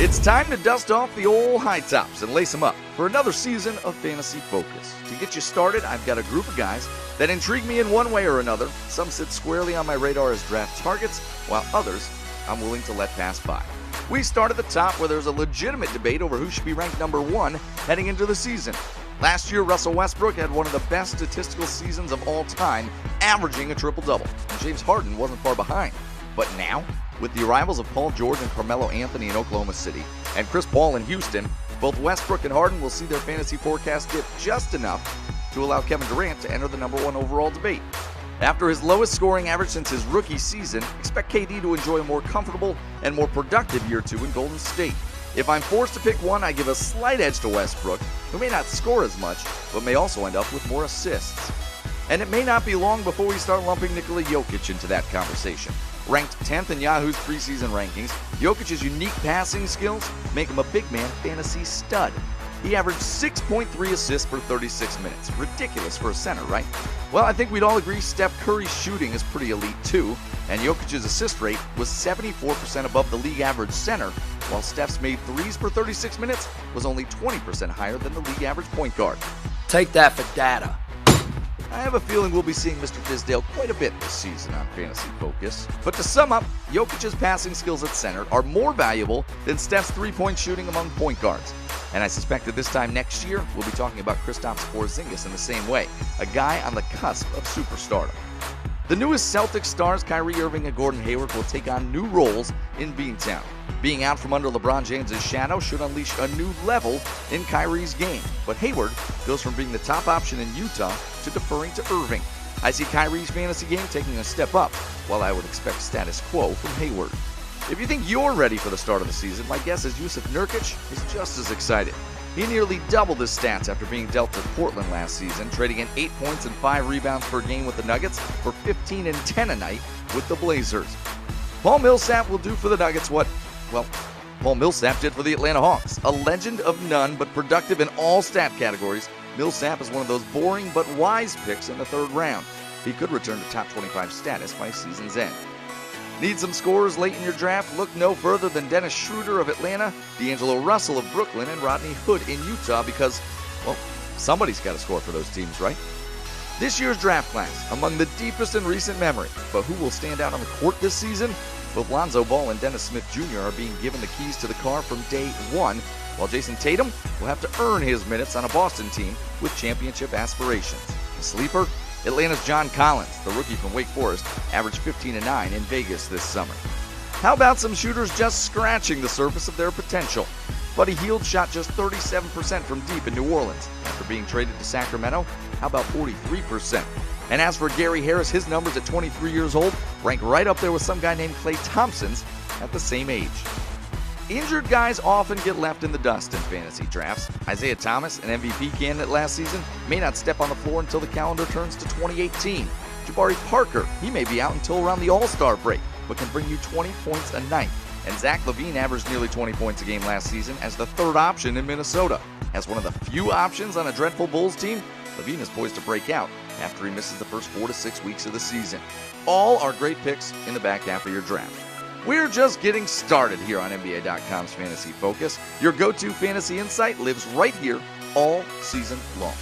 It's time to dust off the old high tops and lace them up for another season of Fantasy Focus. To get you started, I've got a group of guys that intrigue me in one way or another. Some sit squarely on my radar as draft targets, while others I'm willing to let pass by. We start at the top where there's a legitimate debate over who should be ranked number one heading into the season. Last year, Russell Westbrook had one of the best statistical seasons of all time, averaging a triple-double, and James Harden wasn't far behind. But now, with the arrivals of Paul George and Carmelo Anthony in Oklahoma City, and Chris Paul in Houston, both Westbrook and Harden will see their fantasy forecast dip just enough to allow Kevin Durant to enter the number one overall debate. After his lowest scoring average since his rookie season, expect KD to enjoy a more comfortable and more productive year two in Golden State. If I'm forced to pick one, I give a slight edge to Westbrook, who may not score as much, but may also end up with more assists. And it may not be long before we start lumping Nikola Jokic into that conversation. Ranked 10th in Yahoo's preseason rankings, Jokic's unique passing skills make him a big man fantasy stud. He averaged 6.3 assists per 36 minutes. Ridiculous for a center, right? Well, I think we'd all agree Steph Curry's shooting is pretty elite too, and Jokic's assist rate was 74% above the league average center, while Steph's made threes per 36 minutes was only 20% higher than the league average point guard. Take that for data. I have a feeling we'll be seeing Mr. Fizdale quite a bit this season on Fantasy Focus. But to sum up, Jokic's passing skills at center are more valuable than Steph's three-point shooting among point guards. And I suspect that this time next year, we'll be talking about Kristaps Porzingis in the same way, a guy on the cusp of superstardom. The newest Celtics stars, Kyrie Irving and Gordon Hayward, will take on new roles in Beantown. Being out from under LeBron James' shadow should unleash a new level in Kyrie's game. But Hayward goes from being the top option in Utah to deferring to Irving. I see Kyrie's fantasy game taking a step up, while I would expect status quo from Hayward. If you think you're ready for the start of the season, my guess is Jusuf Nurkic is just as excited. He nearly doubled his stats after being dealt to Portland last season, trading in 8 points and 5 rebounds per game with the Nuggets for 15 and 10 a night with the Blazers. Paul Millsap will do for the Nuggets what, well, Paul Millsap did for the Atlanta Hawks. A legend of none, but productive in all stat categories, Millsap is one of those boring but wise picks in the third round. He could return to top 25 status by season's end. Need some scorers late in your draft? Look no further than Dennis Schroeder of Atlanta, D'Angelo Russell of Brooklyn, and Rodney Hood in Utah because, well, somebody's got to score for those teams, right? This year's draft class, among the deepest in recent memory, but who will stand out on the court this season? Both Lonzo Ball and Dennis Smith Jr. are being given the keys to the car from day one, while Jason Tatum will have to earn his minutes on a Boston team with championship aspirations. A sleeper? Atlanta's John Collins, the rookie from Wake Forest, averaged 15 and 9 in Vegas this summer. How about some shooters just scratching the surface of their potential? Buddy Hield shot just 37% from deep in New Orleans. After being traded to Sacramento, how about 43%? And as for Gary Harris, his numbers at 23 years old rank right up there with some guy named Klay Thompson's at the same age. Injured guys often get left in the dust in fantasy drafts. Isaiah Thomas, an MVP candidate last season, may not step on the floor until the calendar turns to 2018. Jabari Parker, he may be out until around the All-Star break, but can bring you 20 points a night. And Zach LaVine averaged nearly 20 points a game last season as the third option in Minnesota. As one of the few options on a dreadful Bulls team, LaVine is poised to break out after he misses the first 4 to 6 weeks of the season. All are great picks in the back half of your draft. We're just getting started here on NBA.com's Fantasy Focus. Your go-to fantasy insight lives right here all season long.